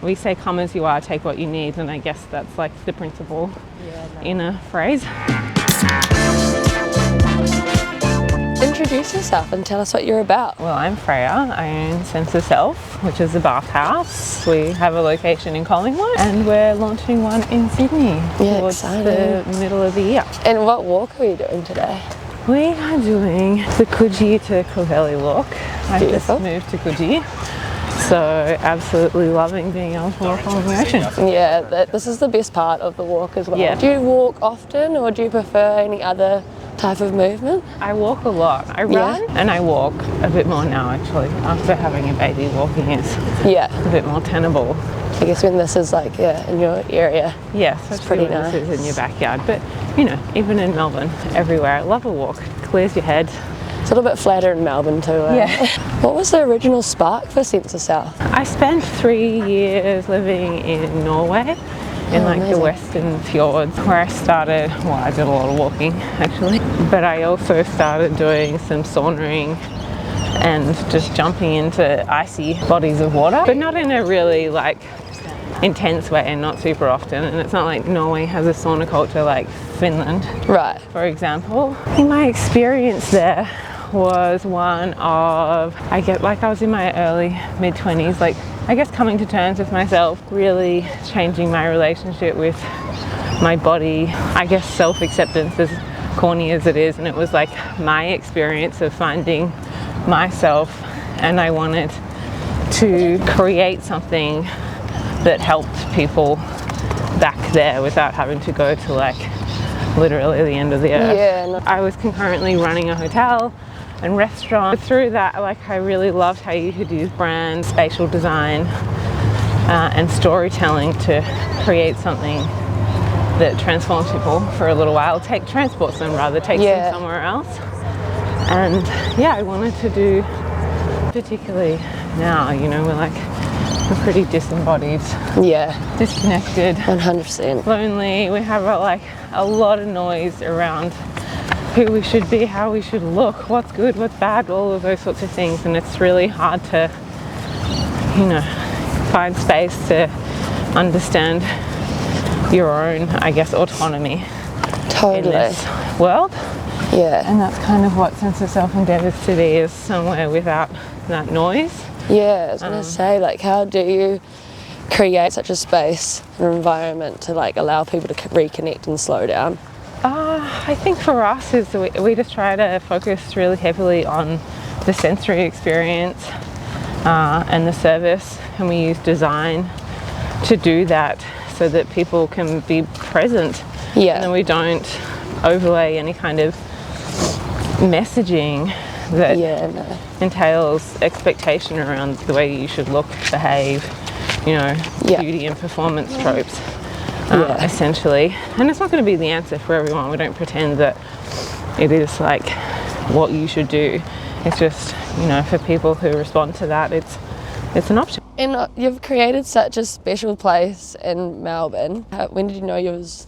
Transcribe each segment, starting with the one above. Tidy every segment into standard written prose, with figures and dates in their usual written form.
we say come as you are, take what you need, and I guess that's like the principle in a phrase. Introduce yourself and tell us what you're about. Well, I'm Freya. I own Sense of Self, which is a bathhouse. We have a location in Collingwood and we're launching one in Sydney towards the middle of the year. And what walk are you doing today? We are doing the Coogee to Clovelly walk. I just moved to Coogee, so absolutely loving being able to walk on the ocean. Yeah, this is the best part of the walk as well. Yeah. Do you walk often or do you prefer any other type of movement? I walk a lot. I run and I walk a bit more now actually. After having a baby, walking is a bit more tenable. I guess when this is like in your area. Yes, it's pretty nice. This is in your backyard, but you know, even in Melbourne, everywhere, I love a walk. Clears your head. It's a little bit flatter in Melbourne too. Yeah. What was the original spark for Sense of Self? I spent 3 years living in Norway, in the western fjords, where I started, well, I did a lot of walking actually, but I also started doing some saunaing and just jumping into icy bodies of water, but not in a really intense way and not super often. And it's not like Norway has a sauna culture like Finland, right? For example. I think my experience there was one of, I was in my early mid-20s, I guess coming to terms with myself, really changing my relationship with my body, I guess self-acceptance, as corny as it is, and it was like my experience of finding myself, and I wanted to create something that helped people back there without having to go to literally the end of the earth. Yeah. I was concurrently running a hotel and restaurant. Through that, I really loved how you could use brand, spatial design, and storytelling to create something that transforms people for a little while, transports them rather, takes them somewhere else. And I wanted to do, particularly now, we're pretty disembodied, disconnected, 100%, lonely. We have a lot of noise around who we should be, how we should look, what's good, what's bad, all of those sorts of things, and it's really hard to find space to understand your own, I guess, autonomy in this world. Yeah. And that's kind of what Sense of Self endeavours to be, is somewhere without that noise. Yeah, I was going to say, how do you create such a space, an environment to allow people to reconnect and slow down? I think for us is we just try to focus really heavily on the sensory experience and the service, and we use design to do that so that people can be present. Yeah. And then we don't overlay any kind of messaging that entails expectation around the way you should look, behave, beauty and performance tropes, essentially. And it's not going to be the answer for everyone. We don't pretend that it is what you should do. It's just, for people who respond to that, it's an option. And you've created such a special place in Melbourne. When did you know you was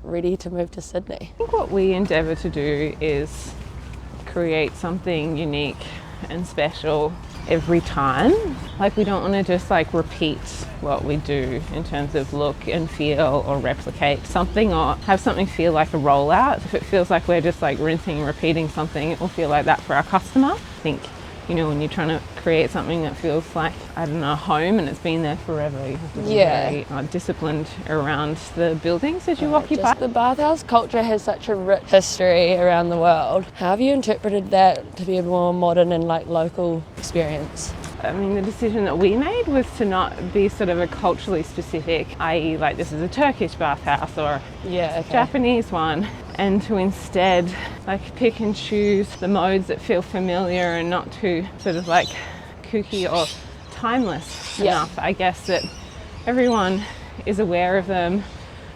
ready to move to Sydney? I think what we endeavour to do is create something unique and special every time. We don't want to just repeat what we do in terms of look and feel, or replicate something, or have something feel like a rollout. If it feels like we're just rinsing and repeating something, it will feel like that for our customer. I think when you're trying to create something that feels like, I don't know, home, and it's been there forever, you have to be very disciplined around the buildings that you occupy. The bathhouse culture has such a rich history around the world. How have you interpreted that to be a more modern and local experience? I mean, the decision that we made was to not be sort of a culturally specific, i.e. this is a Turkish bathhouse or Japanese one, and to instead pick and choose the modes that feel familiar and not too sort of kooky or timeless enough. I guess that everyone is aware of them,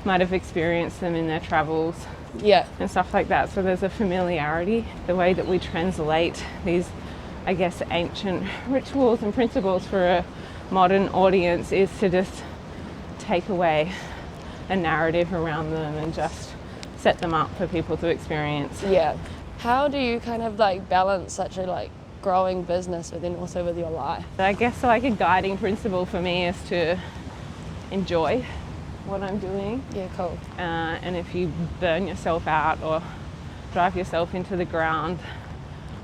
might have experienced them in their travels and stuff like that. So there's a familiarity. The way that we translate these, I guess, ancient rituals and principles for a modern audience is to just take away a narrative around them and just set them up for people to experience. Yeah. How do you kind of balance such a growing business but then also with your life? I guess a guiding principle for me is to enjoy what I'm doing. Yeah, cool. And if you burn yourself out or drive yourself into the ground,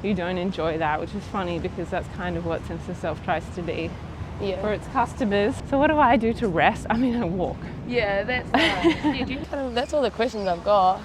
you don't enjoy that, which is funny because that's kind of what Sense of Self tries to be for its customers. So what do I do to rest? I mean, I walk. Yeah, that's nice. That's all the questions I've got.